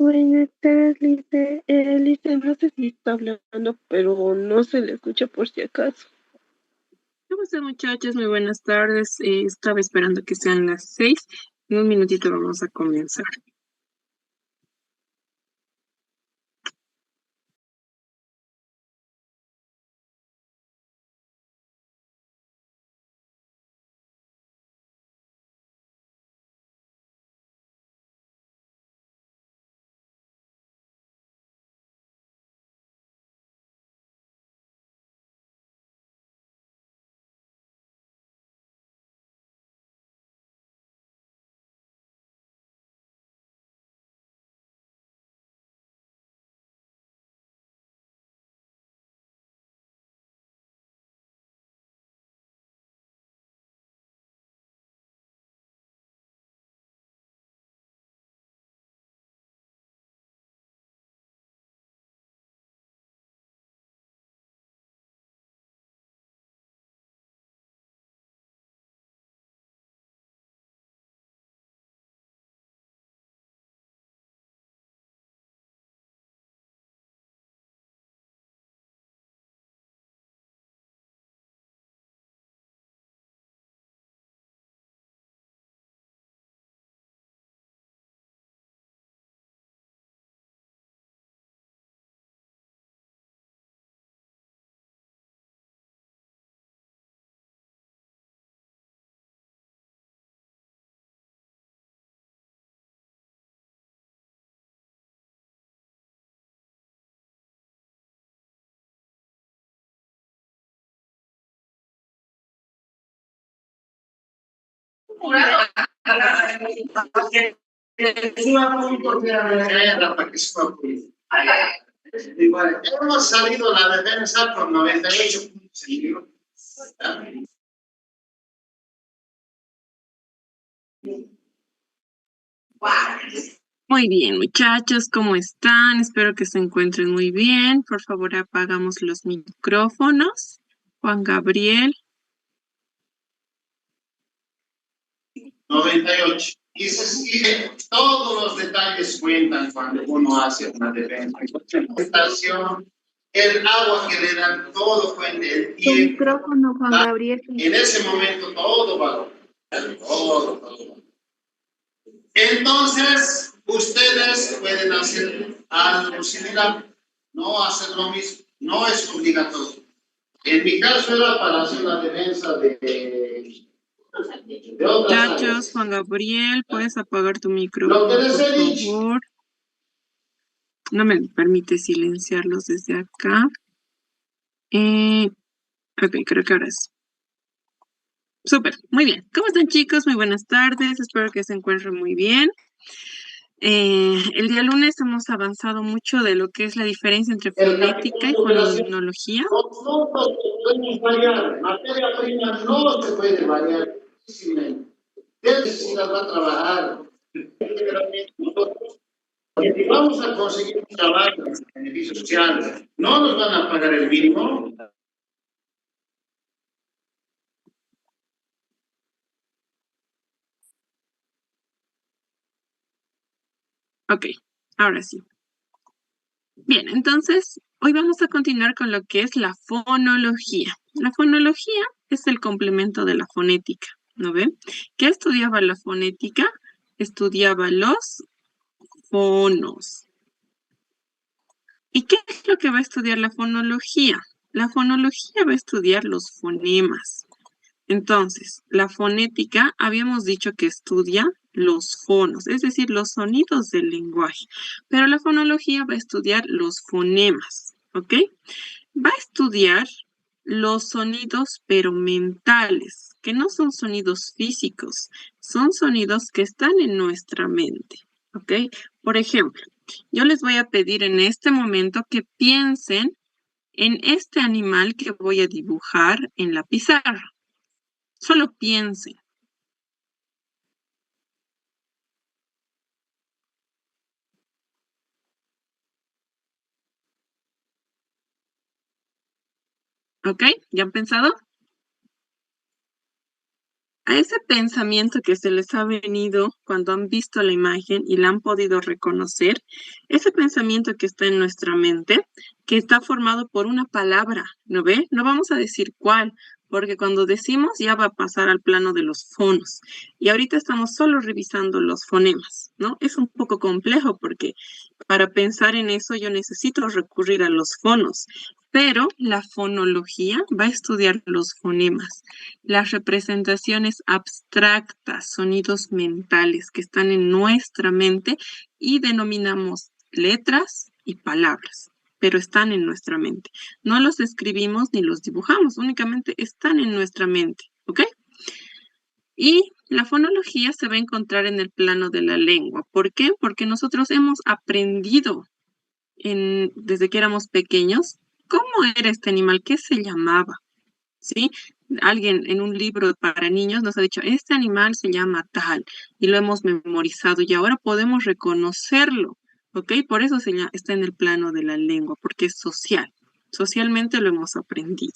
Buenas tardes, Lice. Lice, no sé si está hablando, pero no se le escucha por si acaso. ¿Cómo están, muchachos? Muy buenas tardes. Estaba esperando que sean las 6. En un minutito vamos a comenzar. Igual, hemos salido la defensa por 98 puntos. Muy bien, muchachos, ¿cómo están? Espero que se encuentren muy bien. Por favor, apagamos los micrófonos. Juan Gabriel. 98. Todos los detalles cuentan cuando uno hace una defensa. El agua que le dan, todo cuenta, el Tu tiempo. micrófono, Juan Gabriel. En ese momento todo valor. Todo. Entonces, ustedes pueden hacer algo similar, no hacer lo mismo, no es obligatorio. En mi caso era para hacer la defensa de otras Muchachos, áreas. Juan Gabriel, ¿puedes apagar tu Lo que micrófono, les por he dicho. favor? No me permite silenciarlos desde acá. Ok, creo que ahora sí. Súper, muy bien. ¿Cómo están, chicos? Muy buenas tardes. Espero que se encuentren muy bien. El día lunes hemos avanzado mucho de lo que es la diferencia entre El fonética y capítulo de la fonología. los montos que podemos variar, materia prima no se puede variar. ¿Qué necesidad va a trabajar? Porque si vamos a conseguir un trabajo en beneficio social, no nos van a pagar el mínimo. Ok, ahora sí. Bien, entonces hoy vamos a continuar con lo que es la fonología. La fonología es el complemento de la fonética, ¿no ven? ¿Qué estudiaba la fonética? Estudiaba los fonos. ¿Y qué es lo que va a estudiar la fonología? La fonología va a estudiar los fonemas. Entonces, la fonética habíamos dicho que estudia los fonos, es decir, los sonidos del lenguaje, pero la fonología va a estudiar los fonemas, ¿ok? Va a estudiar los sonidos, pero mentales, que no son sonidos físicos, son sonidos que están en nuestra mente, ¿ok? Por ejemplo, yo les voy a pedir en este momento que piensen en este animal que voy a dibujar en la pizarra. Solo piensen. ¿Ok? ¿Ya han pensado? A ese pensamiento que se les ha venido cuando han visto la imagen y la han podido reconocer, ese pensamiento que está en nuestra mente, que está formado por una palabra, ¿no ve? No vamos a decir cuál, porque cuando decimos ya va a pasar al plano de los fonos. Y ahorita estamos solo revisando los fonemas, ¿no? Es un poco complejo porque para pensar en eso yo necesito recurrir a los fonos. Pero la fonología va a estudiar los fonemas, las representaciones abstractas, sonidos mentales que están en nuestra mente y denominamos letras y palabras, pero están en nuestra mente. No los escribimos ni los dibujamos, únicamente están en nuestra mente, ¿ok? Y la fonología se va a encontrar en el plano de la lengua. ¿Por qué? Porque nosotros hemos aprendido desde que éramos pequeños cómo era este animal, qué se llamaba. ¿Sí? Alguien en un libro para niños nos ha dicho, este animal se llama tal, y lo hemos memorizado y ahora podemos reconocerlo, ¿ok? Por eso está en el plano de la lengua, porque es social. Socialmente lo hemos aprendido,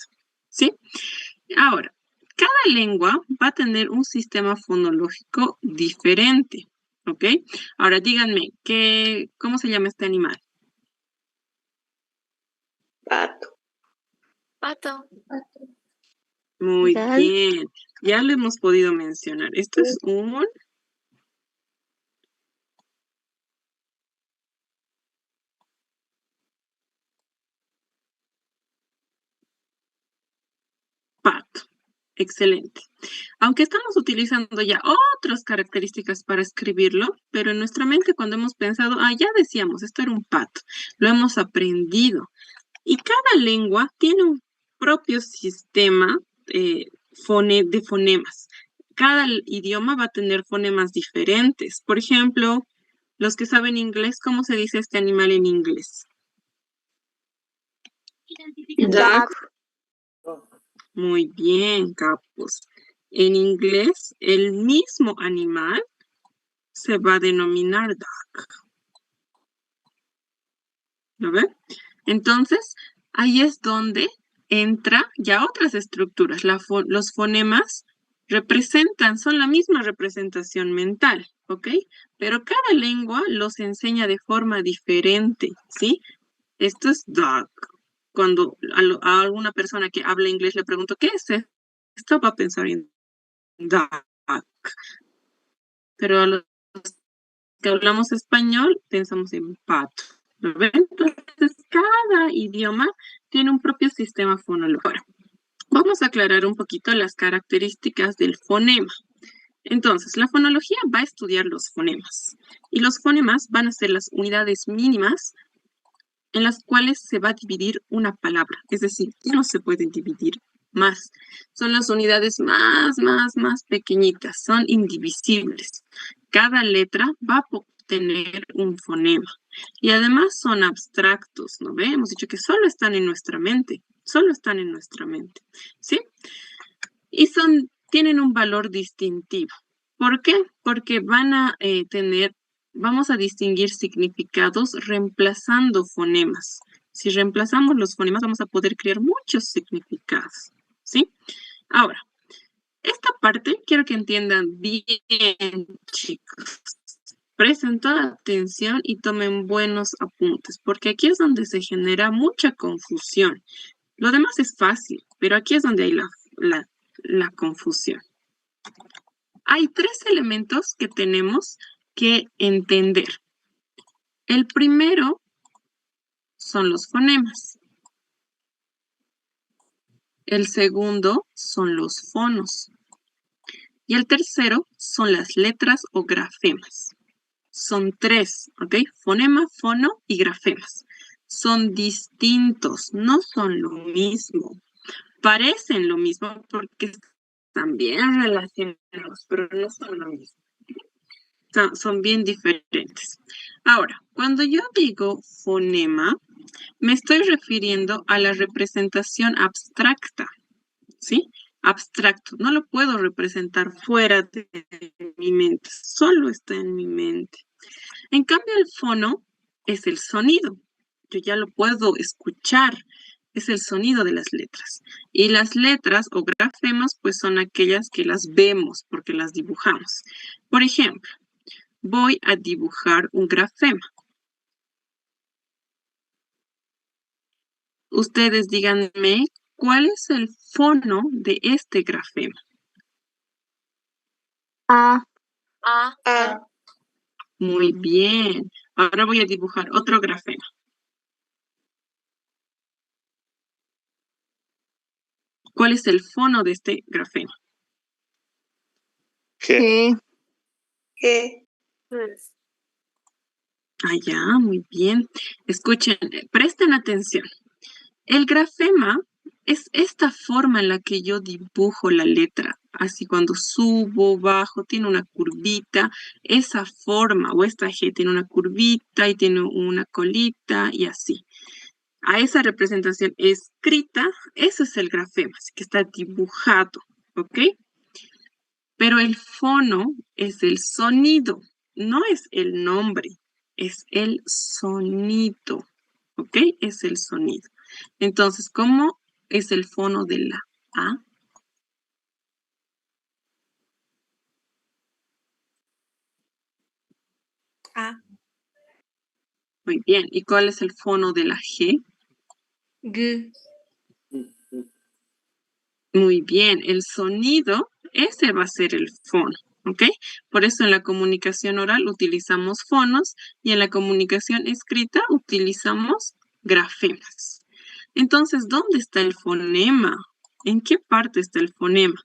¿sí? Ahora, cada lengua va a tener un sistema fonológico diferente, ¿ok? Ahora díganme, ¿cómo se llama este animal? Pato. Pato. Muy Gal. bien, ya lo hemos podido mencionar. Esto es un pato. Excelente. Aunque estamos utilizando ya otras características para escribirlo, pero en nuestra mente cuando hemos pensado, ya decíamos, esto era un pato, lo hemos aprendido. Y cada lengua tiene un propio sistema de fonemas. Cada idioma va a tener fonemas diferentes. Por ejemplo, los que saben inglés, ¿cómo se dice este animal en inglés? Duck. Muy bien, Capos. En inglés, el mismo animal se va a denominar duck. ¿Lo ven? Entonces, ahí es donde entra ya otras estructuras. Los fonemas son la misma representación mental, ¿ok? Pero cada lengua los enseña de forma diferente, ¿sí? Esto es duck. Cuando a alguna persona que habla inglés le pregunto, ¿qué es esto? Va a pensar en duck. Pero a los que hablamos español pensamos en pato. ¿Lo ven? Entonces, cada idioma tiene un propio sistema fonológico. Ahora, vamos a aclarar un poquito las características del fonema. Entonces, la fonología va a estudiar los fonemas. Y los fonemas van a ser las unidades mínimas en las cuales se va a dividir una palabra. Es decir, ya no se pueden dividir más. Son las unidades más pequeñitas. Son indivisibles. Cada letra va a tener un fonema. Y además son abstractos, ¿no ve? Hemos dicho que solo están en nuestra mente. Solo están en nuestra mente. ¿Sí? Y tienen un valor distintivo. ¿Por qué? Porque vamos a distinguir significados reemplazando fonemas. Si reemplazamos los fonemas, vamos a poder crear muchos significados, ¿sí? Ahora, esta parte quiero que entiendan bien, chicos. Presten toda atención y tomen buenos apuntes, porque aquí es donde se genera mucha confusión. Lo demás es fácil, pero aquí es donde hay la confusión. Hay 3 elementos que tenemos que entender. El primero son los fonemas. El segundo son los fonos. Y el tercero son las letras o grafemas. Son 3, ¿ok? Fonema, fono y grafemas. Son distintos, no son lo mismo. Parecen lo mismo porque están bien relacionados, pero no son lo mismo. Son bien diferentes. Ahora, cuando yo digo fonema, me estoy refiriendo a la representación abstracta, ¿sí? Abstracto. No lo puedo representar fuera de mi mente, solo está en mi mente. En cambio, el fono es el sonido. Yo ya lo puedo escuchar. es el sonido de las letras. Y las letras o grafemas, pues son aquellas que las vemos porque las dibujamos. Por ejemplo, voy a dibujar un grafema. Ustedes díganme, ¿cuál es el fono de este grafema? A. A. Muy bien. Ahora voy a dibujar otro grafema. ¿Cuál es el fono de este grafema? G. Ah, ya, muy bien. Escuchen, presten atención. El grafema es esta forma en la que yo dibujo la letra. Así cuando subo, bajo, tiene una curvita. Esa forma o esta G tiene una curvita y tiene una colita y así. A esa representación escrita, eso es el grafema, así que está dibujado, ¿ok? Pero el fono es el sonido, no es el nombre, es el sonido, ¿ok? Es el sonido. Entonces, ¿cómo es el fono de la A? A. Muy bien. ¿Y cuál es el fono de la G? G. Muy bien. El sonido, ese va a ser el fono, ¿ok? Por eso en la comunicación oral utilizamos fonos y en la comunicación escrita utilizamos grafemas. Entonces, ¿dónde está el fonema? ¿En qué parte está el fonema?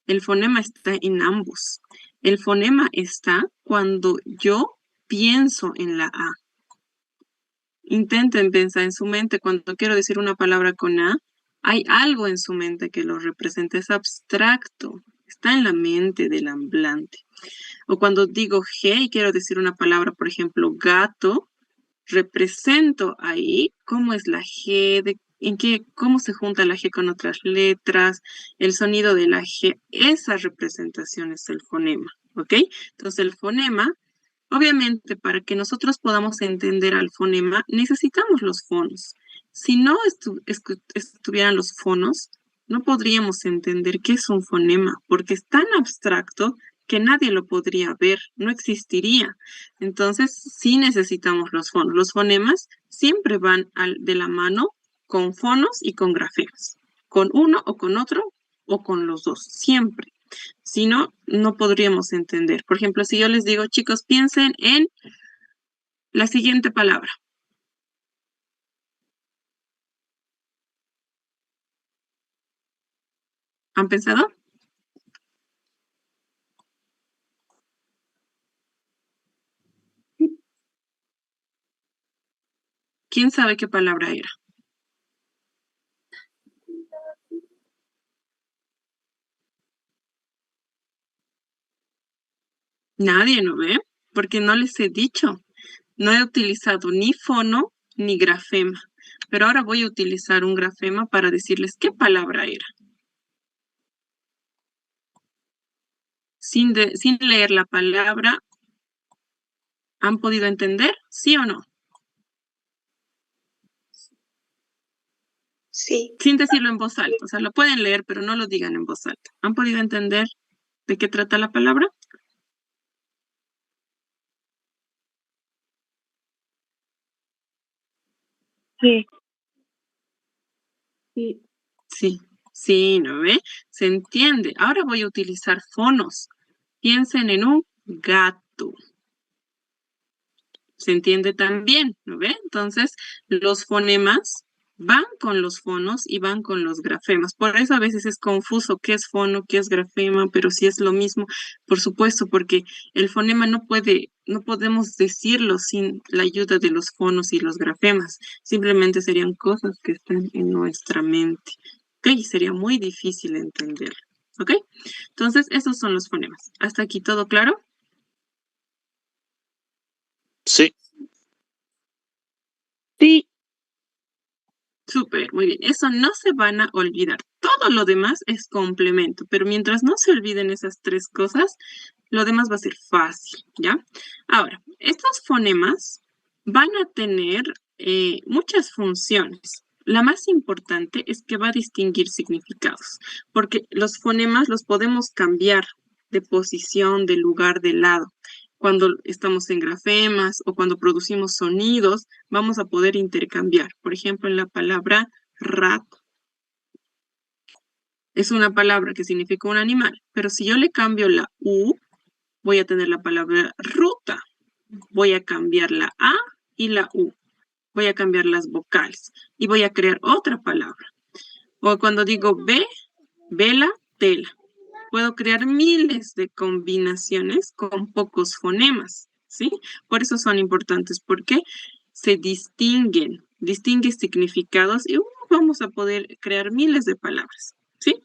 El fonema está en ambos. El fonema está cuando yo pienso en la A. Intenten pensar en su mente cuando quiero decir una palabra con A. Hay algo en su mente que lo representa, es abstracto, está en la mente del hablante. O cuando digo G y quiero decir una palabra, por ejemplo, gato, represento ahí cómo es la G, cómo se junta la G con otras letras, el sonido de la G, esa representación es el fonema, ¿ok? Entonces el fonema, obviamente para que nosotros podamos entender al fonema, necesitamos los fonos. Si no estuvieran los fonos, no podríamos entender qué es un fonema, porque es tan abstracto que nadie lo podría ver, no existiría. Entonces, sí necesitamos los fonos. Los fonemas siempre van de la mano con fonos y con grafemas, con uno o con otro o con los dos, siempre. Si no, no podríamos entender. Por ejemplo, si yo les digo, chicos, piensen en la siguiente palabra. ¿Han pensado? ¿Quién sabe qué palabra era? Nadie, ¿no ve? Porque no les he dicho. No he utilizado ni fono ni grafema. Pero ahora voy a utilizar un grafema para decirles qué palabra era. Sin leer la palabra, ¿han podido entender? ¿Sí o no? Sí. Sin decirlo en voz alta. O sea, lo pueden leer, pero no lo digan en voz alta. ¿Han podido entender de qué trata la palabra? Sí. Sí. Sí, ¿no ve? Se entiende. Ahora voy a utilizar fonos. Piensen en un gato. Se entiende también, ¿no ve? Entonces, los fonemas van con los fonos y van con los grafemas. Por eso a veces es confuso qué es fono, qué es grafema, pero sí es lo mismo, por supuesto, porque el fonema no podemos decirlo sin la ayuda de los fonos y los grafemas. Simplemente serían cosas que están en nuestra mente. ¿Ok? Sería muy difícil entenderlo. ¿Ok? Entonces, esos son los fonemas. ¿Hasta aquí todo claro? Sí. Sí. Súper, muy bien. Eso no se van a olvidar. Todo lo demás es complemento, pero mientras no se olviden esas tres cosas, lo demás va a ser fácil, ¿ya? Ahora, estos fonemas van a tener muchas funciones. la más importante es que va a distinguir significados, porque los fonemas los podemos cambiar de posición, de lugar, de lado. Cuando estamos en grafemas o cuando producimos sonidos, vamos a poder intercambiar. Por ejemplo, en la palabra rato. Es una palabra que significa un animal, pero si yo le cambio la U, voy a tener la palabra ruta. Voy a cambiar la A y la U. Voy a cambiar las vocales y voy a crear otra palabra. O cuando digo ve, vela, tela. Puedo crear miles de combinaciones con pocos fonemas, ¿sí? Por eso son importantes, porque se distinguen significados y vamos a poder crear miles de palabras, ¿sí?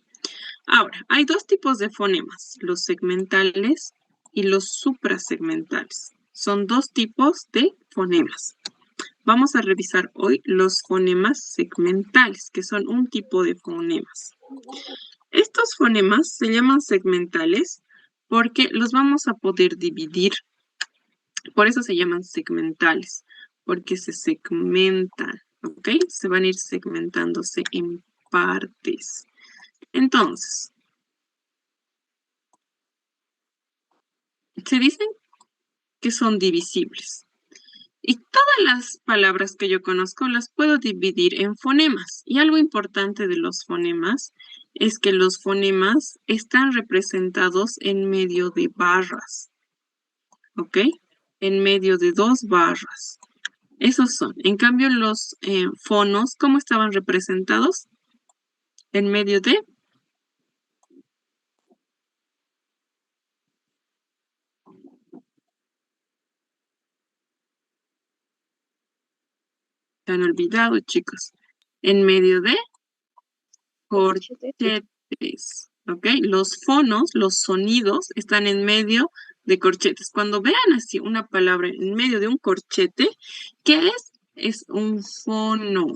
Ahora, hay dos tipos de fonemas, los segmentales y los suprasegmentales. Son dos tipos de fonemas. Vamos a revisar hoy los fonemas segmentales, que son un tipo de fonemas. Estos fonemas se llaman segmentales porque los vamos a poder dividir. Por eso se llaman segmentales, porque se segmentan, ¿ok? Se van a ir segmentándose en partes. Entonces, se dicen que son divisibles. Y todas las palabras que yo conozco las puedo dividir en fonemas. Y algo importante de los fonemas es que los fonemas están representados en medio de barras. ¿Ok? En medio de dos barras. Esos son. En cambio, los fonos, ¿cómo estaban representados? En medio de... Se han olvidado, chicos. En medio de corchetes. ¿Ok? Los fonos, los sonidos, están en medio de corchetes. Cuando vean así una palabra en medio de un corchete, ¿qué es? Es un fono.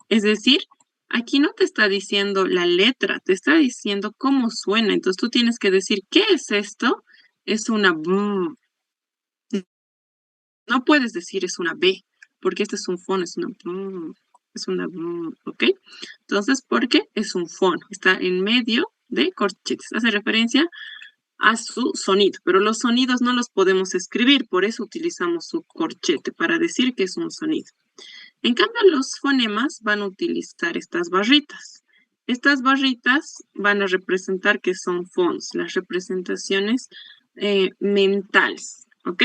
Es decir, aquí no te está diciendo la letra, te está diciendo cómo suena. Entonces tú tienes que decir, ¿qué es esto? Es una B. No puedes decir es una B, porque este es un fono, es una B. Es una B, ¿ok? Entonces, ¿por qué? Es un fono. Está en medio de corchetes. Hace referencia a su sonido, pero los sonidos no los podemos escribir, por eso utilizamos su corchete, para decir que es un sonido. En cambio, los fonemas van a utilizar estas barritas. Estas barritas van a representar que son fonts, las representaciones mentales, ¿ok?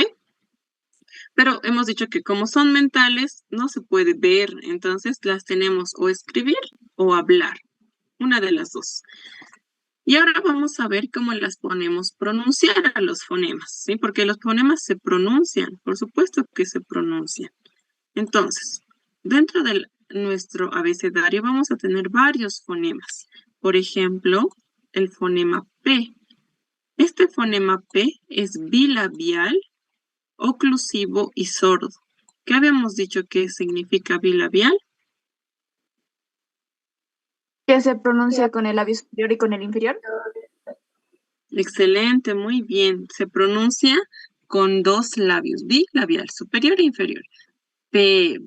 Pero hemos dicho que como son mentales, no se puede ver, entonces las tenemos o escribir o hablar, una de las dos. Y ahora vamos a ver cómo las ponemos pronunciar a los fonemas, ¿sí? Porque los fonemas se pronuncian, por supuesto que se pronuncian. Entonces, dentro de nuestro abecedario vamos a tener varios fonemas. Por ejemplo, el fonema P. Este fonema P es bilabial, oclusivo y sordo. ¿Qué habíamos dicho que significa bilabial? Que se pronuncia con el labio superior y con el inferior. Excelente, muy bien. Se pronuncia con dos labios, bilabial, superior e inferior. P,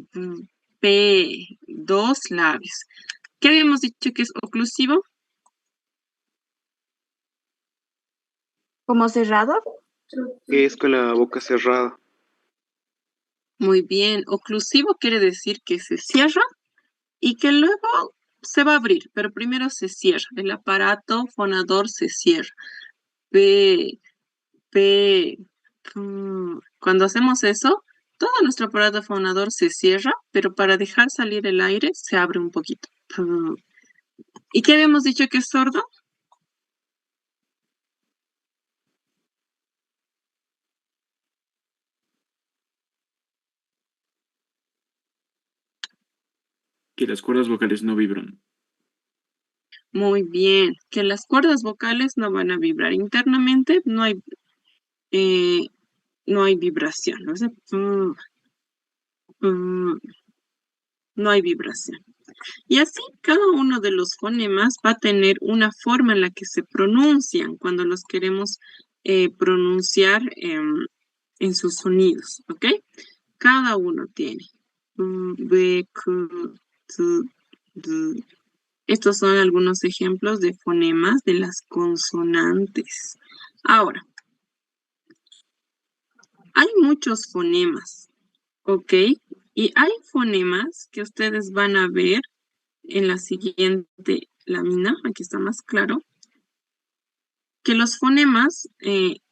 P, dos labios. ¿Qué habíamos dicho que es oclusivo? Como cerrado. Que es con la boca cerrada. Muy bien. Oclusivo quiere decir que se cierra y que luego se va a abrir, pero primero se cierra. El aparato fonador se cierra. P, P. Cuando hacemos eso, todo nuestro aparato fonador se cierra, pero para dejar salir el aire se abre un poquito. ¿Y qué habíamos dicho que es sordo? Que las cuerdas vocales no vibran. Muy bien, que las cuerdas vocales no van a vibrar. Internamente no hay vibración. ¿No? No hay vibración. Y así cada uno de los fonemas va a tener una forma en la que se pronuncian cuando los queremos pronunciar en sus sonidos, ¿ok? Cada uno tiene B, K, T, d. Estos son algunos ejemplos de fonemas de las consonantes. Ahora, hay muchos fonemas, ¿ok? Y hay fonemas que ustedes van a ver en la siguiente lámina, aquí está más claro, que los fonemas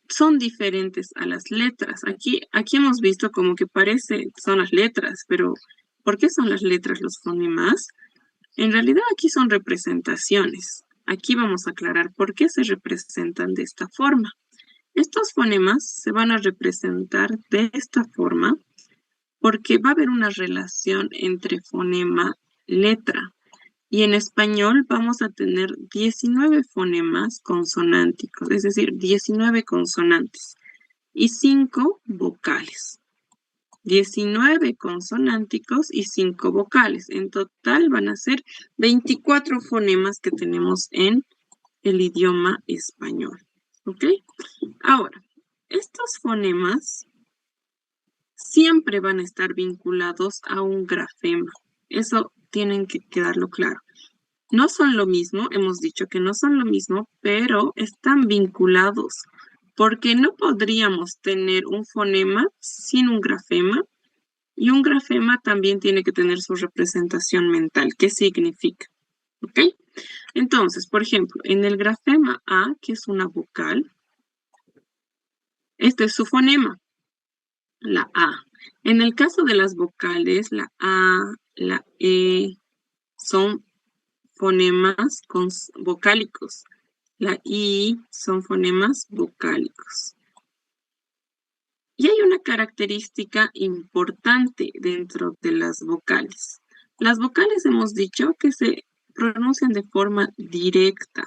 son diferentes a las letras. Aquí hemos visto como que son las letras, pero ¿por qué son las letras los fonemas? En realidad aquí son representaciones. Aquí vamos a aclarar por qué se representan de esta forma. Estos fonemas se van a representar de esta forma porque va a haber una relación entre fonema-letra. Y en español vamos a tener 19 fonemas consonánticos, es decir, 19 consonantes y 5 vocales. 19 consonánticos y 5 vocales. En total van a ser 24 fonemas que tenemos en el idioma español. ¿Ok? Ahora, estos fonemas siempre van a estar vinculados a un grafema. Eso tienen que quedarlo claro. No son lo mismo, hemos dicho que no son lo mismo, pero están vinculados, porque no podríamos tener un fonema sin un grafema, y un grafema también tiene que tener su representación mental. ¿Qué significa? ¿Ok? Entonces, por ejemplo, en el grafema A, que es una vocal, este es su fonema, la A. En el caso de las vocales, la A, la E, son fonemas vocálicos. La I son fonemas vocálicos. Y hay una característica importante dentro de las vocales. Las vocales hemos dicho que se pronuncian de forma directa,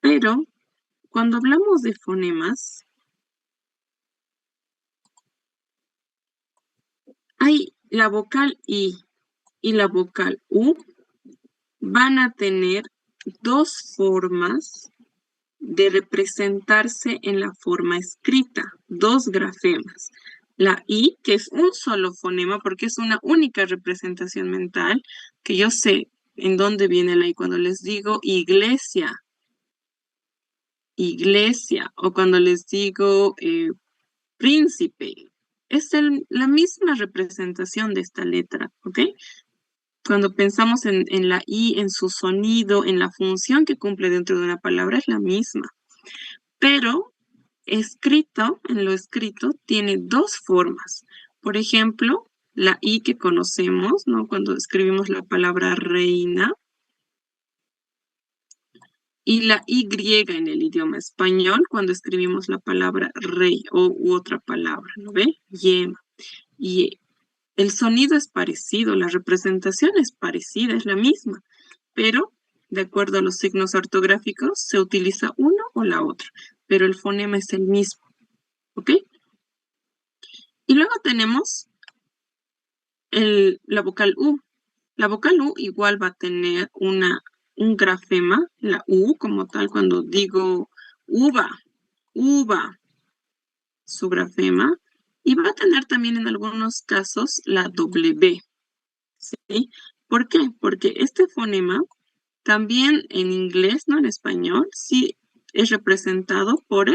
pero cuando hablamos de fonemas, hay la vocal I y la vocal U van a tener dos formas de representarse en la forma escrita, dos grafemas. La I, que es un solo fonema, porque es una única representación mental, que yo sé en dónde viene la I cuando les digo iglesia, iglesia, o cuando les digo príncipe. Es la misma representación de esta letra, ¿ok? Cuando pensamos en la I, en su sonido, en la función que cumple dentro de una palabra, es la misma. Pero en lo escrito, tiene dos formas. Por ejemplo, la I que conocemos, ¿no? Cuando escribimos la palabra reina. Y la Y en el idioma español, cuando escribimos la palabra rey u otra palabra, ¿no ve? Yema. Y el sonido es parecido, la representación es parecida, es la misma, pero de acuerdo a los signos ortográficos se utiliza uno o la otra, pero el fonema es el mismo, ¿ok? Y luego tenemos la vocal U. La vocal U igual va a tener un grafema, la U como tal, cuando digo uva, su grafema, y va a tener también en algunos casos la W, ¿sí? ¿Por qué? Porque este fonema también en inglés, no en español, sí es representado por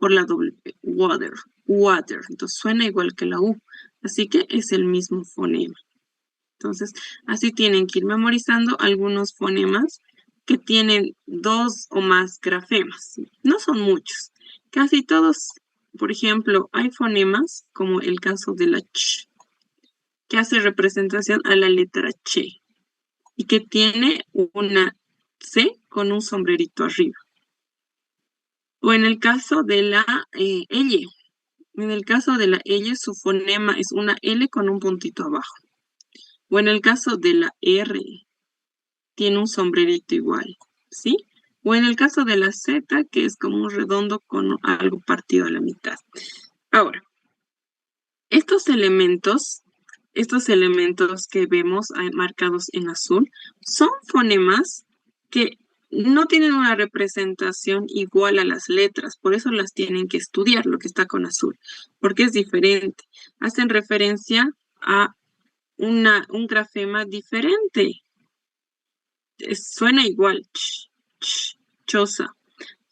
la W, water. Entonces suena igual que la U, así que es el mismo fonema. Entonces, así tienen que ir memorizando algunos fonemas que tienen dos o más grafemas. No son muchos. Casi todos, por ejemplo, hay fonemas, como el caso de la ch, que hace representación a la letra che, y que tiene una C con un sombrerito arriba. O en el caso de la L. En el caso de la L, su fonema es una L con un puntito abajo. O en el caso de la R, tiene un sombrerito igual, ¿sí? O en el caso de la Z, que es como un redondo con algo partido a la mitad. Ahora, estos elementos que vemos marcados en azul son fonemas que no tienen una representación igual a las letras, por eso las tienen que estudiar, lo que está con azul, porque es diferente. Hacen referencia a un grafema diferente suena igual, choza,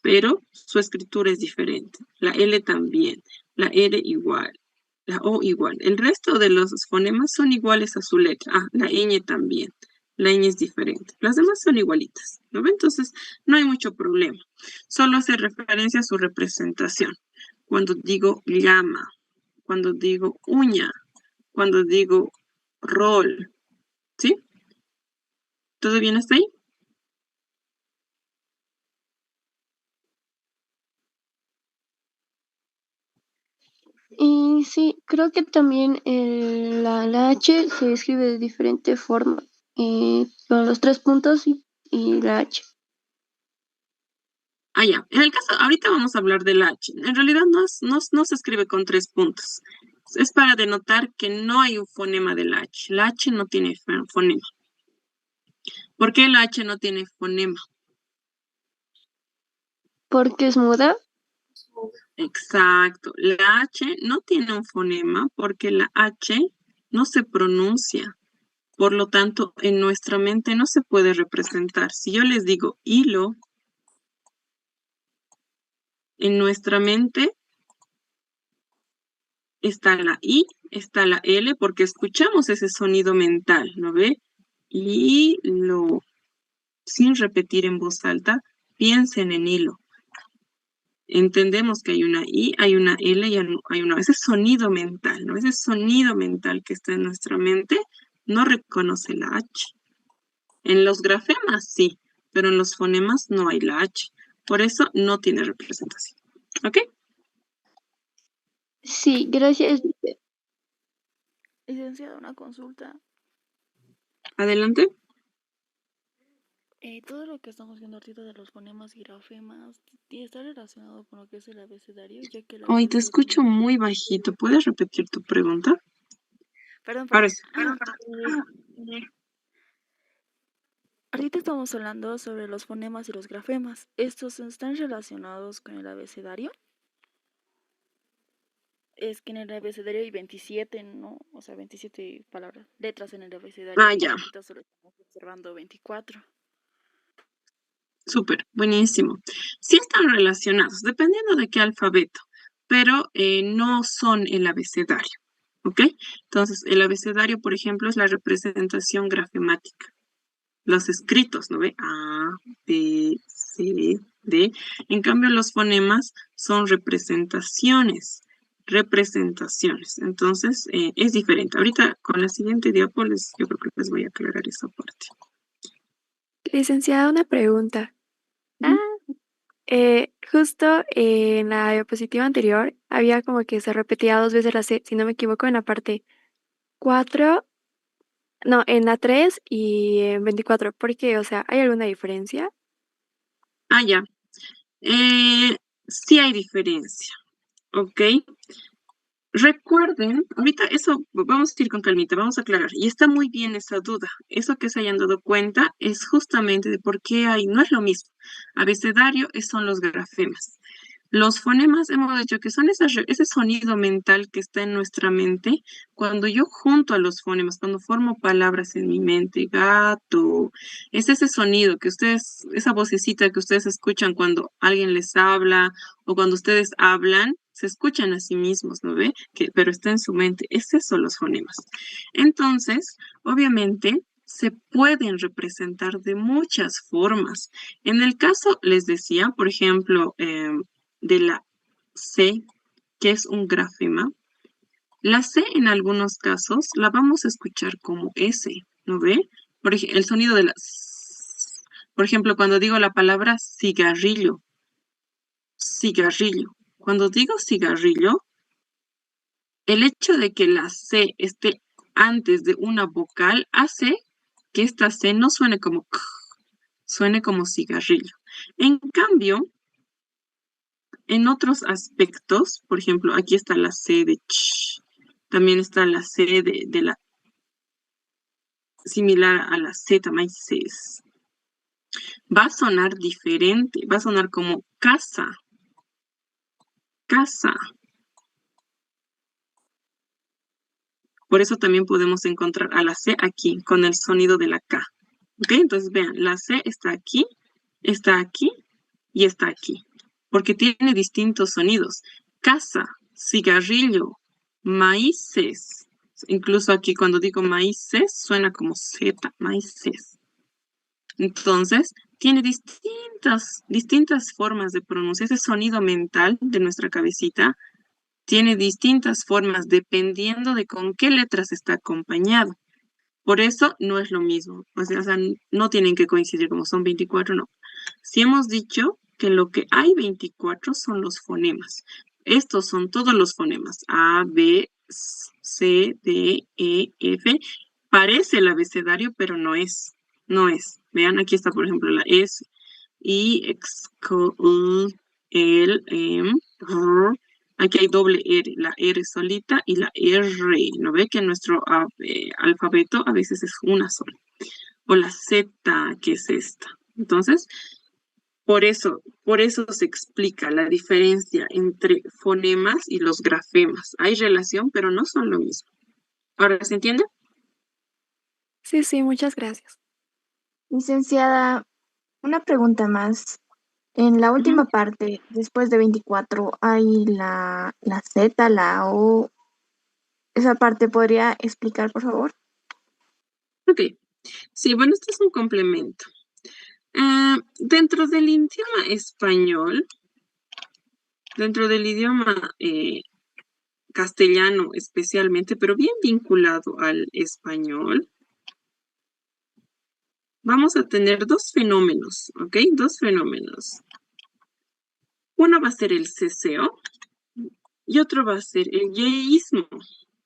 pero su escritura es diferente. La L también, la R igual, la O igual. El resto de los fonemas son iguales a su letra. Ah, la ñ también. La ñ es diferente. Las demás son igualitas, ¿no ve? Entonces, no hay mucho problema. Solo hace referencia a su representación. Cuando digo llama, cuando digo uña, cuando digo rol, ¿sí? ¿Todo bien hasta ahí? Y sí, creo que también la H se escribe de diferente forma, con los 3 puntos y la H. Ah, ya. En el caso, ahorita vamos a hablar del H. En realidad no se escribe con 3 puntos. Es para denotar que no hay un fonema del H. La H no tiene fonema. ¿Por qué la H no tiene fonema? ¿Porque es muda? Exacto. La H no tiene un fonema porque la H no se pronuncia. Por lo tanto, en nuestra mente no se puede representar. Si yo les digo hilo, en nuestra mente está la I, está la L, porque escuchamos ese sonido mental, ¿no ve? Y sin repetir en voz alta, piensen en hilo. Entendemos que hay una I, hay una L y hay una... Ese sonido mental, ¿no? Ese sonido mental que está en nuestra mente no reconoce la H. En los grafemas sí, pero en los fonemas no hay la H. Por eso no tiene representación. ¿Ok? Sí, gracias. Licenciada, una consulta. Adelante. Todo lo que estamos viendo ahorita de los fonemas y grafemas está relacionado con lo que es el abecedario, ya que el Hoy te abecedario escucho tiene... muy bajito. ¿Puedes repetir tu pregunta? Perdón. Ahora sí. Ahorita estamos hablando sobre los fonemas y los grafemas. ¿Estos están relacionados con el abecedario? Es que en el abecedario hay 27, ¿no? O sea, 27 palabras, letras en el abecedario. Ah, Y ya. ahorita solo estamos observando 24. Súper, buenísimo. Sí están relacionados, dependiendo de qué alfabeto, pero no son el abecedario, ¿ok? Entonces, el abecedario, por ejemplo, es la representación grafemática. Los escritos, ¿no ve? A, B, C, D. En cambio, los fonemas son representaciones. Entonces, es diferente. Ahorita, con la siguiente diapo, yo creo que les voy a aclarar esa parte. Licenciada, una pregunta. Justo en la diapositiva anterior había como que se repetía 2 veces la C, si no me equivoco, en la parte 4, no, en la 3 y en 24. ¿Por qué? O sea, ¿hay alguna diferencia? Ah, ya. Sí hay diferencia, ¿ok? Recuerden, ahorita eso, vamos a ir con calmita, vamos a aclarar. Y está muy bien esa duda. Eso que se hayan dado cuenta es justamente de por qué no es lo mismo. Abecedario son los grafemas. Los fonemas hemos dicho que son ese sonido mental que está en nuestra mente cuando yo junto a los fonemas, cuando formo palabras en mi mente, gato, es ese sonido que ustedes, esa vocecita que ustedes escuchan cuando alguien les habla o cuando ustedes hablan, se escuchan a sí mismos, ¿no ve? Pero está en su mente. Esos son los fonemas. Entonces, obviamente, se pueden representar de muchas formas. En el caso, les decía, por ejemplo, de la C, que es un grafema, la C en algunos casos la vamos a escuchar como S, ¿no ve? El sonido de la S. Por ejemplo, cuando digo la palabra cigarrillo, cigarrillo. Cuando digo cigarrillo, el hecho de que la C esté antes de una vocal hace que esta C no suene como k, suene como cigarrillo. En cambio, en otros aspectos, por ejemplo, aquí está la C de ch, también está la C de la similar a la Z maíces. Va a sonar diferente, va a sonar como casa, casa. Por eso también podemos encontrar a la C aquí con el sonido de la K. ¿Ok? Entonces vean, la C está aquí y está aquí, porque tiene distintos sonidos. Casa, cigarrillo, maíces. Incluso aquí cuando digo maíces suena como Z, maíces. Entonces, tiene distintas formas de pronunciar. Ese sonido mental de nuestra cabecita tiene distintas formas dependiendo de con qué letras está acompañado. Por eso no es lo mismo. O sea, no tienen que coincidir como son 24, no. Si hemos dicho que lo que hay 24 son los fonemas. Estos son todos los fonemas. A, B, C, D, E, F. Parece el abecedario, pero no es. No es. Vean, aquí está, por ejemplo, la S, I, X, K, L, M, R. Aquí hay doble R, la R solita y la R. ¿No ve que en nuestro alfabeto a veces es una sola? O la Z, que es esta. Entonces, por eso se explica la diferencia entre fonemas y los grafemas. Hay relación, pero no son lo mismo. ¿Ahora se entiende? Sí, sí, muchas gracias. Licenciada, una pregunta más. En la última parte, después de 24, hay la Z, la O. ¿Esa parte podría explicar, por favor? Ok. Sí, bueno, este es un complemento. Dentro del idioma español, dentro del idioma castellano especialmente, pero bien vinculado al español, vamos a tener dos fenómenos, ¿ok? Dos fenómenos. Uno va a ser el ceseo y otro va a ser el yeísmo,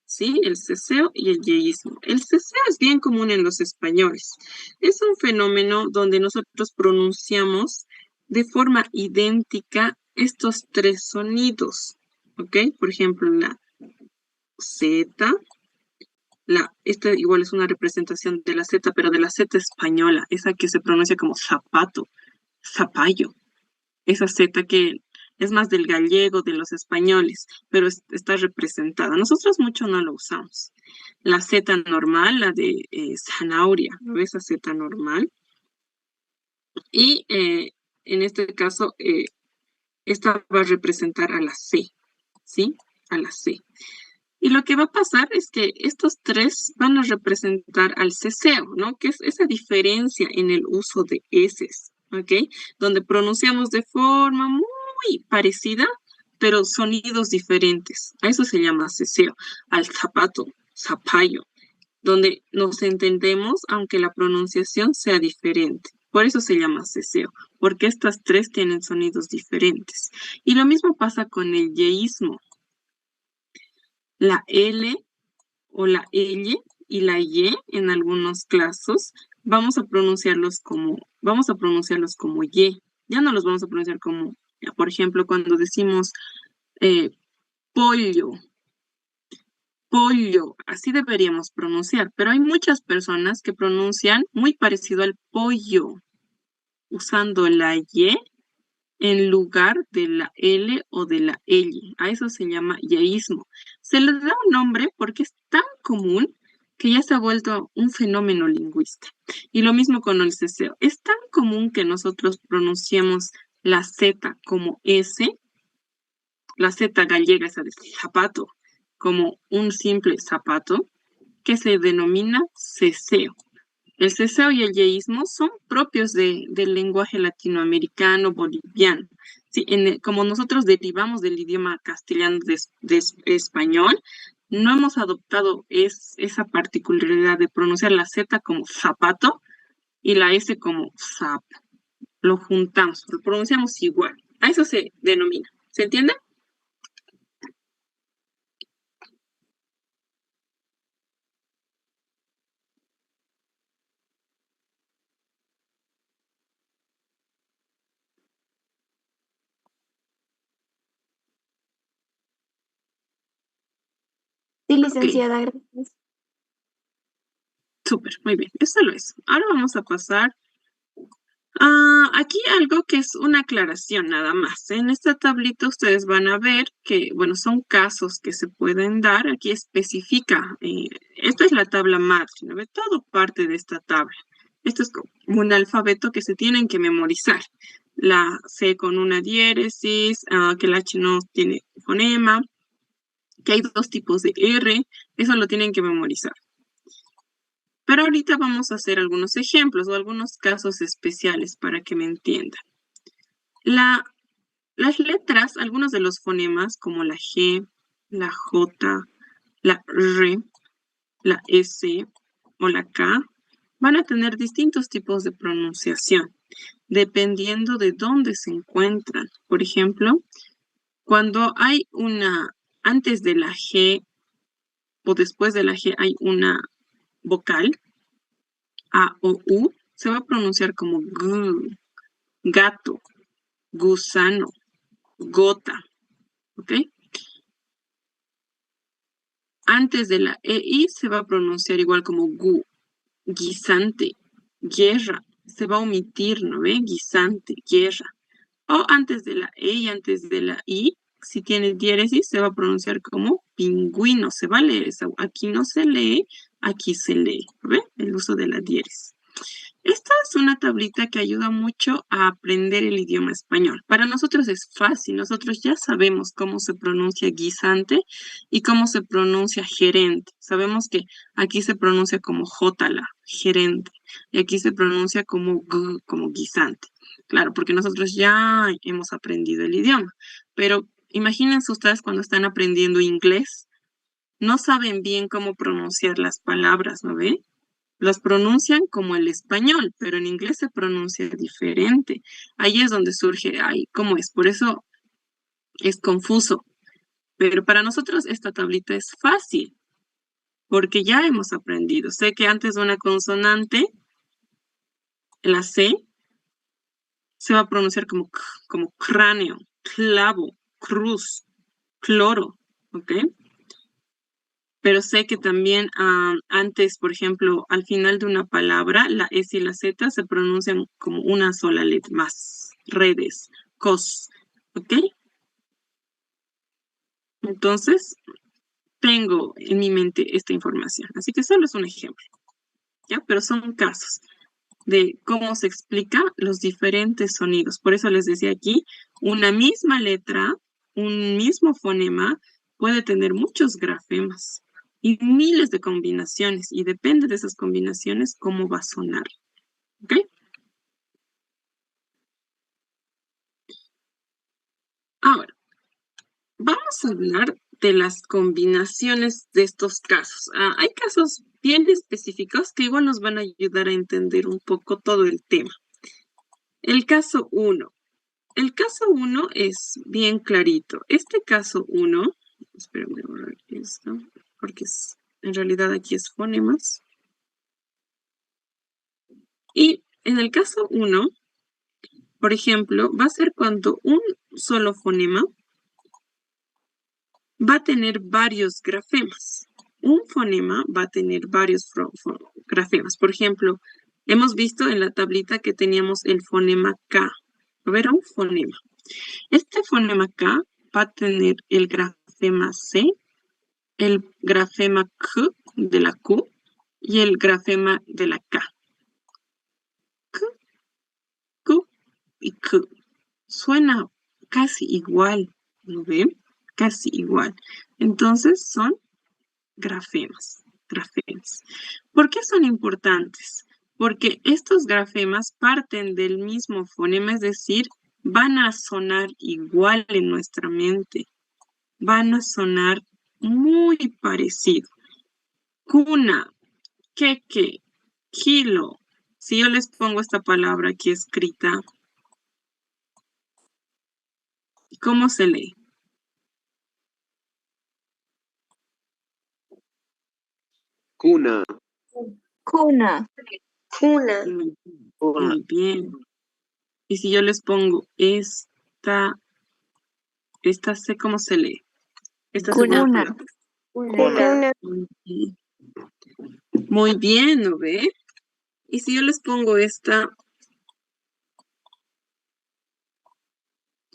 ¿sí? El ceseo y el yeísmo. El ceseo es bien común en los españoles. Es un fenómeno donde nosotros pronunciamos de forma idéntica estos tres sonidos, ¿ok? Por ejemplo, la Z, esta igual es una representación de la Z, pero de la Z española, esa que se pronuncia como zapato, zapallo. Esa Z que es más del gallego, de los españoles, pero está representada. Nosotros mucho no lo usamos. La Z normal, la de zanahoria, ¿no? Esa Z normal. Y en este caso, esta va a representar a la C, ¿sí? A la C. Y lo que va a pasar es que estos tres van a representar al ceseo, ¿no? Que es esa diferencia en el uso de eses, ¿ok? Donde pronunciamos de forma muy parecida, pero sonidos diferentes. A eso se llama ceseo. Al zapato, zapallo, donde nos entendemos aunque la pronunciación sea diferente. Por eso se llama ceseo, porque estas tres tienen sonidos diferentes. Y lo mismo pasa con el yeísmo. La L o la L y la Y en algunos casos vamos a pronunciarlos como Y. Ya no los vamos a pronunciar como, por ejemplo, cuando decimos pollo, así deberíamos pronunciar, pero hay muchas personas que pronuncian muy parecido al pollo, usando la Y en lugar de la L o de la L. A eso se llama yeísmo. Se le da un nombre porque es tan común que ya se ha vuelto un fenómeno lingüístico. Y lo mismo con el ceseo. Es tan común que nosotros pronunciemos la Z como S, la Z gallega, esa de zapato, como un simple zapato, que se denomina ceseo. El ceseo y el yeísmo son propios del lenguaje latinoamericano, boliviano. Sí, como nosotros derivamos del idioma castellano de español, no hemos adoptado esa particularidad de pronunciar la Z como zapato y la S como zap. Lo juntamos, lo pronunciamos igual. A eso se denomina. ¿Se entiende? Sí, licenciada, gracias. Súper, muy bien. Eso lo es. Ahora vamos a pasar aquí algo que es una aclaración nada más. En esta tablita ustedes van a ver que, bueno, son casos que se pueden dar. Aquí especifica, esta es la tabla madre, ¿no ve? Todo parte de esta tabla. Esto es como un alfabeto que se tienen que memorizar. La C con una diéresis, que la H no tiene fonema, que hay 2 tipos de R, eso lo tienen que memorizar. Pero ahorita vamos a hacer algunos ejemplos o algunos casos especiales para que me entiendan. Las letras, algunos de los fonemas, como la G, la J, la R, la S o la K, van a tener distintos tipos de pronunciación, dependiendo de dónde se encuentran. Por ejemplo, cuando hay antes de la G o después de la G hay una vocal, A o U, se va a pronunciar como G, gato, gusano, gota, ¿ok? Antes de la EI se va a pronunciar igual como gu, guisante, guerra, se va a omitir, ¿no ve? Guisante, guerra. O antes de la E y antes de la I, si tiene diéresis, se va a pronunciar como pingüino, se va a leer esa. Aquí no se lee, aquí se lee, ¿ve? El uso de la diéresis. Esta es una tablita que ayuda mucho a aprender el idioma español. Para nosotros es fácil, nosotros ya sabemos cómo se pronuncia guisante y cómo se pronuncia gerente. Sabemos que aquí se pronuncia como jótala, gerente, y aquí se pronuncia como g, como guisante. Claro, porque nosotros ya hemos aprendido el idioma, pero imagínense ustedes cuando están aprendiendo inglés, no saben bien cómo pronunciar las palabras, ¿no ven? Las pronuncian como el español, pero en inglés se pronuncia diferente. Ahí es donde surge, ¿cómo es? Por eso es confuso. Pero para nosotros esta tablita es fácil, porque ya hemos aprendido. Sé que antes de una consonante, la C, se va a pronunciar como cráneo, clavo, cruz, cloro, ¿ok? Pero sé que también antes, por ejemplo, al final de una palabra, la S y la Z se pronuncian como una sola letra más. Redes, cos, ¿ok? Entonces, tengo en mi mente esta información. Así que solo es un ejemplo, ¿ya? Pero son casos de cómo se explica los diferentes sonidos. Por eso les decía aquí, una misma letra, un mismo fonema puede tener muchos grafemas y miles de combinaciones, y depende de esas combinaciones cómo va a sonar. ¿Ok? Ahora, vamos a hablar de las combinaciones de estos casos. Hay casos bien específicos que igual nos van a ayudar a entender un poco todo el tema. El caso 1. El caso 1 es bien clarito. Este caso 1, espérenme borrar esto, porque en realidad aquí es fonemas. Y en el caso 1, por ejemplo, va a ser cuando un solo fonema va a tener varios grafemas. Un fonema va a tener varios grafemas. Por ejemplo, hemos visto en la tablita que teníamos el fonema K. A ver, un fonema. Este fonema K va a tener el grafema C, el grafema K de la Q y el grafema de la K. K, Q y K. Suena casi igual, ¿lo ven? Casi igual. Entonces son grafemas. ¿Por qué son importantes? Porque estos grafemas parten del mismo fonema, es decir, van a sonar igual en nuestra mente. Van a sonar muy parecido. Cuna, queque, kilo. Si yo les pongo esta palabra aquí escrita, ¿cómo se lee? Cuna. Cuna. Cuna. Muy bien. Y si yo les pongo esta C, ¿cómo se lee? Esta Cuna. Cuna. Muy bien, ¿no ve? Y si yo les pongo esta,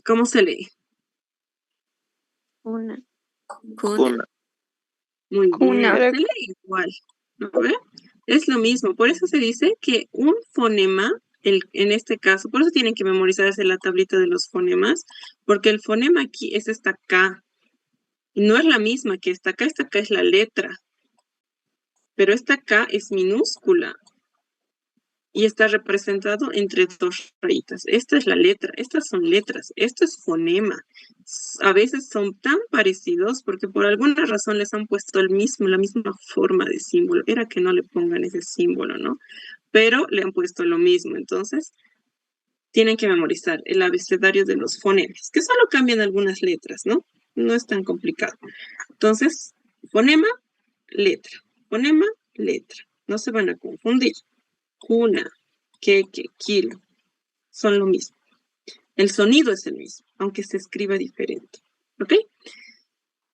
¿cómo se lee? Cuna. Cuna. Muy bien, Cuna. se lee igual, ¿no ve? Es lo mismo, por eso se dice que un fonema, en este caso, por eso tienen que memorizarse la tablita de los fonemas, porque el fonema aquí es esta K, y no es la misma que esta K es la letra, pero esta K es minúscula y está representado entre dos rayitas. Esta es la letra, estas son letras, esto es fonema. A veces son tan parecidos porque por alguna razón les han puesto la misma forma de símbolo. Era que no le pongan ese símbolo, ¿no? Pero le han puesto lo mismo. Entonces, tienen que memorizar el abecedario de los fonemas, que solo cambian algunas letras, ¿no? No es tan complicado. Entonces, fonema, letra. Fonema, letra. No se van a confundir. Cuna, queque, kilo, son lo mismo. El sonido es el mismo, aunque se escriba diferente. ¿Ok?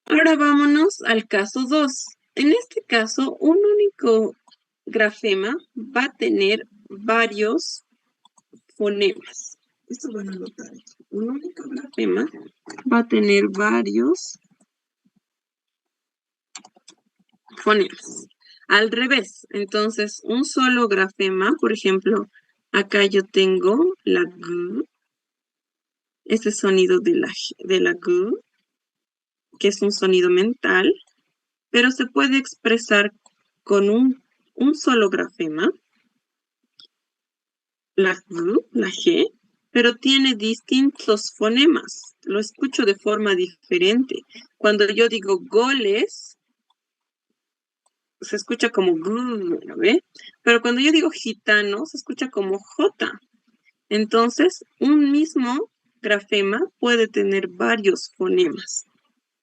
Ahora vámonos al caso 2. En este caso, un único grafema va a tener varios fonemas. Esto van a notar. Un único grafema va a tener varios fonemas. Al revés, entonces, un solo grafema, por ejemplo, acá yo tengo la G, este sonido de la G, que es un sonido mental, pero se puede expresar con un solo grafema, la G, pero tiene distintos fonemas. Lo escucho de forma diferente. Cuando yo digo goles, se escucha como G, ¿no ve? Pero cuando yo digo gitano, se escucha como J. Entonces, un mismo grafema puede tener varios fonemas.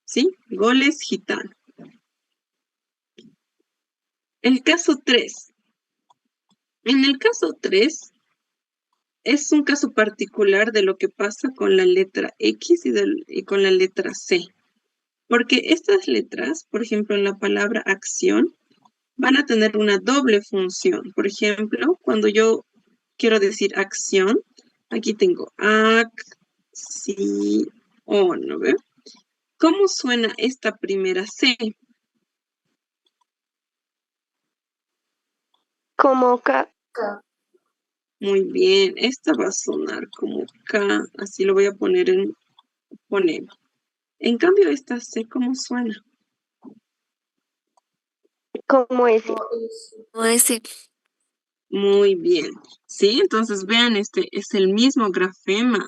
¿Sí? Goles gitano. El caso 3. En el caso 3, es un caso particular de lo que pasa con la letra X y con la letra C. Porque estas letras, por ejemplo, en la palabra acción, van a tener una doble función. Por ejemplo, cuando yo quiero decir acción, aquí tengo acción, ¿no ve? ¿Cómo suena esta primera C? Como K. Muy bien, esta va a sonar como K, así lo voy a poner en fonema. En cambio, esta C, ¿cómo suena? Como S. Como ese. Muy bien. Sí, entonces vean, este es el mismo grafema,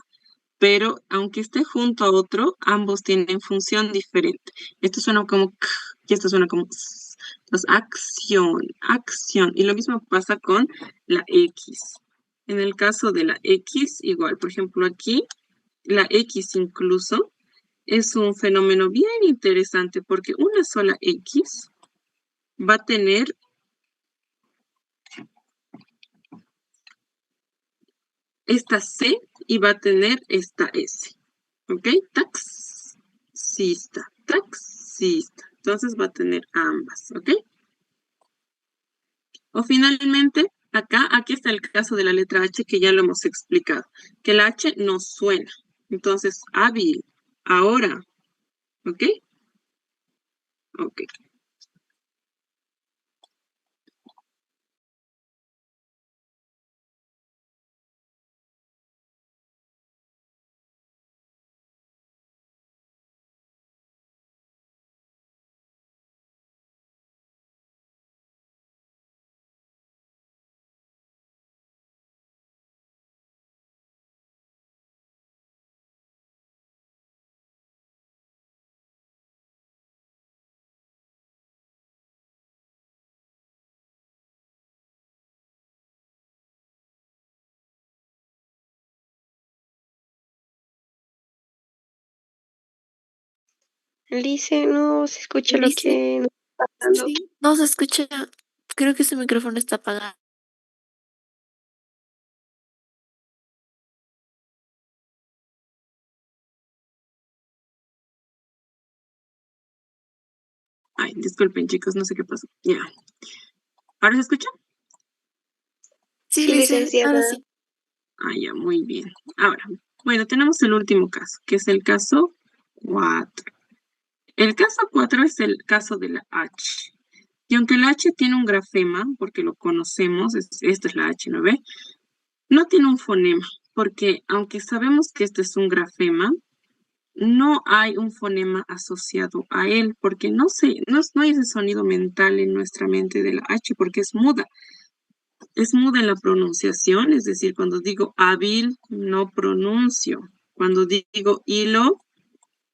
pero aunque esté junto a otro, ambos tienen función diferente. Esto suena como K y esto suena como S. Entonces, acción, acción. Y lo mismo pasa con la X. En el caso de la X, igual, por ejemplo, aquí, la X incluso es un fenómeno bien interesante porque una sola X va a tener esta C y va a tener esta S. ¿Ok? Taxista, taxista. Entonces va a tener ambas. ¿Ok? O finalmente, aquí está el caso de la letra H que ya lo hemos explicado. Que la H no suena. Entonces, hábil, ahora. ¿Ok? Ok. Lice, no se escucha lo Lice. que nos está pasando. Sí, no se escucha. Creo que su micrófono está apagado. Ay, disculpen, chicos, no sé qué pasó. Ya. ¿Ahora se escucha? Sí, Sí, Lice, ahora licenciada. sí. Ah, ya, muy bien. Ahora, bueno, tenemos el último caso, que es el caso 4. El caso 4 es el caso de la H. Y aunque la H tiene un grafema, porque lo conocemos, esta es la H, ¿no ve? No tiene un fonema, porque aunque sabemos que este es un grafema, no hay un fonema asociado a él, porque no hay ese sonido mental en nuestra mente de la H, porque es muda. Es muda en la pronunciación, es decir, cuando digo hábil, no pronuncio. Cuando digo hilo,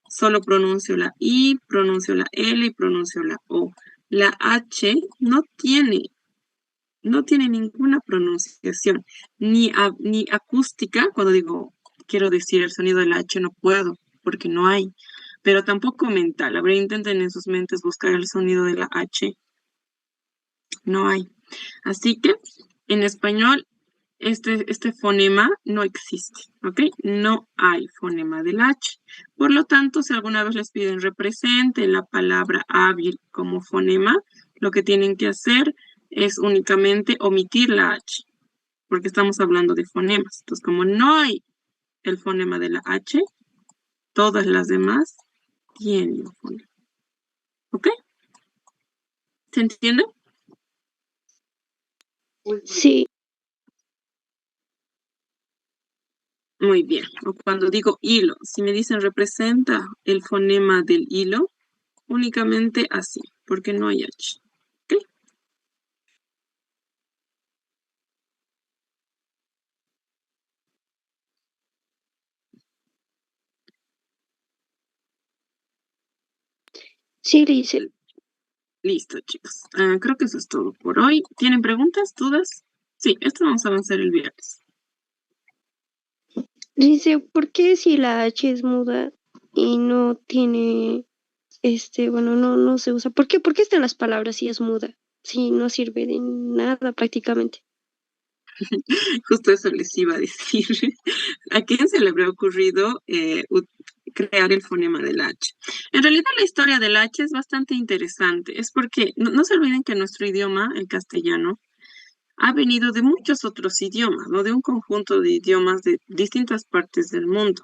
solo pronuncio la I, pronuncio la L y pronuncio la O. La H no tiene ninguna pronunciación, ni acústica. Cuando digo, quiero decir el sonido de la H, no puedo, porque no hay. Pero tampoco mental. A ver, intenten en sus mentes buscar el sonido de la H. No hay. Así que en español este fonema no existe, ¿ok? No hay fonema del H. Por lo tanto, si alguna vez les piden represente la palabra hábil como fonema, lo que tienen que hacer es únicamente omitir la H, porque estamos hablando de fonemas. Entonces, como no hay el fonema de la H, todas las demás tienen un fonema. ¿Ok? ¿Se entiende? Sí, Muy bien. O cuando digo hilo, si me dicen representa el fonema del hilo, únicamente así, porque no hay H. ¿Ok? sí, dice. Listo, chicos. Creo que eso es todo por hoy. ¿Tienen preguntas, dudas? Sí, esto vamos a avanzar el viernes. Dice, ¿por qué si la H es muda y no tiene, bueno, no se usa? ¿Por qué están las palabras si es muda? Si no sirve de nada prácticamente. Justo eso les iba a decir. ¿A quién se le habría ocurrido crear el fonema del H? En realidad la historia del H es bastante interesante. Es porque no se olviden que nuestro idioma, el castellano, ha venido de muchos otros idiomas, ¿no? De un conjunto de idiomas de distintas partes del mundo.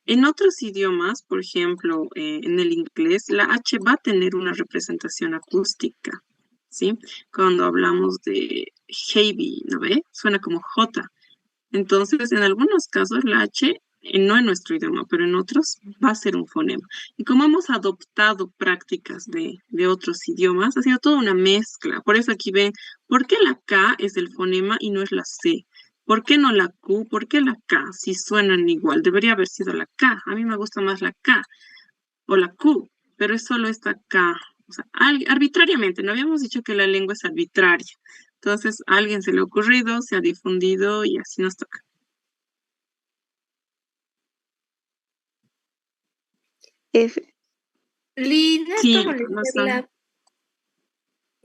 En otros idiomas, por ejemplo, en el inglés, la H va a tener una representación acústica, ¿sí? Cuando hablamos de heavy, ¿no ve? Suena como J. Entonces, en algunos casos, la H, no en nuestro idioma, pero en otros, va a ser un fonema. Y como hemos adoptado prácticas de otros idiomas, ha sido toda una mezcla. Por eso aquí ven, ¿por qué la K es el fonema y no es la C? ¿Por qué no la Q? ¿Por qué la K? Si suenan igual, debería haber sido la K. A mí me gusta más la K o la Q, pero es solo esta K. O sea, arbitrariamente, no habíamos dicho que la lengua es arbitraria. Entonces, a alguien se le ha ocurrido, se ha difundido y así nos toca. F. Lina, no es Sí, por no son. molestarla.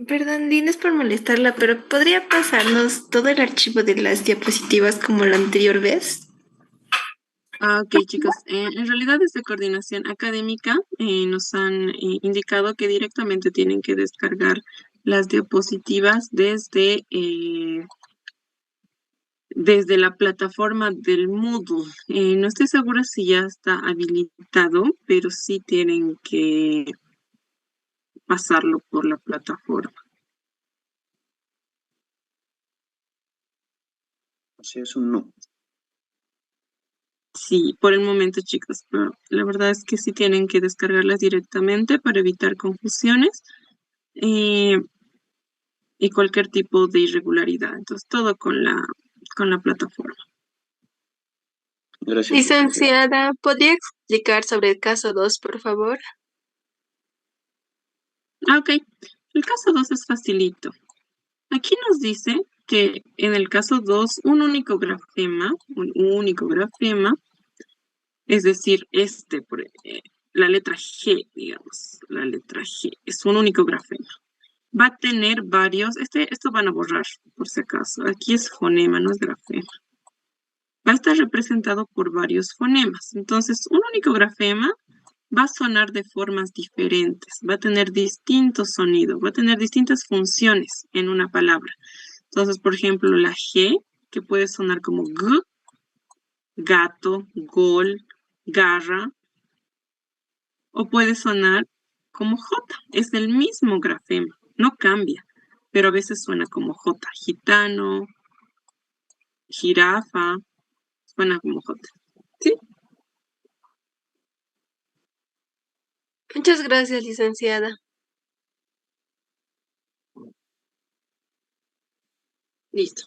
Perdón, Lina, es por molestarla, pero ¿podría pasarnos todo el archivo de las diapositivas como la anterior vez? Ok, chicos. En realidad desde Coordinación Académica nos han indicado que directamente tienen que descargar las diapositivas desde la plataforma del Moodle. No estoy segura si ya está habilitado, pero sí tienen que pasarlo por la plataforma. Sí, es un no. Sí, por el momento, chicos, pero la verdad es que sí tienen que descargarlas directamente para evitar confusiones y cualquier tipo de irregularidad. Entonces, todo con la plataforma. Gracias. Licenciada, ¿podría explicar sobre el caso 2, por favor? Ok, el caso 2 es facilito. Aquí nos dice que en el caso 2, un único grafema, es decir, la letra G, digamos, la letra G, es un único grafema. Va a tener varios, esto van a borrar por si acaso, aquí es fonema, no es grafema. Va a estar representado por varios fonemas. Entonces, un único grafema va a sonar de formas diferentes, va a tener distintos sonidos, va a tener distintas funciones en una palabra. Entonces, por ejemplo, la G, que puede sonar como G, gato, gol, garra, o puede sonar como J, es el mismo grafema. no cambia, pero a veces suena como J, gitano, jirafa, suena como J. ¿Sí? Muchas gracias, licenciada. Listo.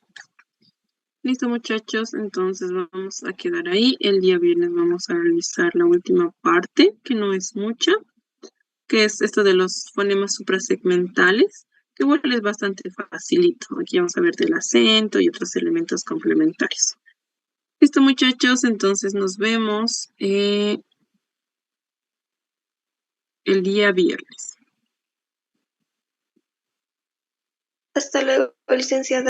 Listo, muchachos, entonces vamos a quedar ahí. El día viernes vamos a realizar la última parte, que no es mucha, que es esto de los fonemas suprasegmentales, que bueno, es bastante facilito. Aquí vamos a ver del acento y otros elementos complementarios. Listo, muchachos, entonces nos vemos el día viernes. Hasta luego, licenciada.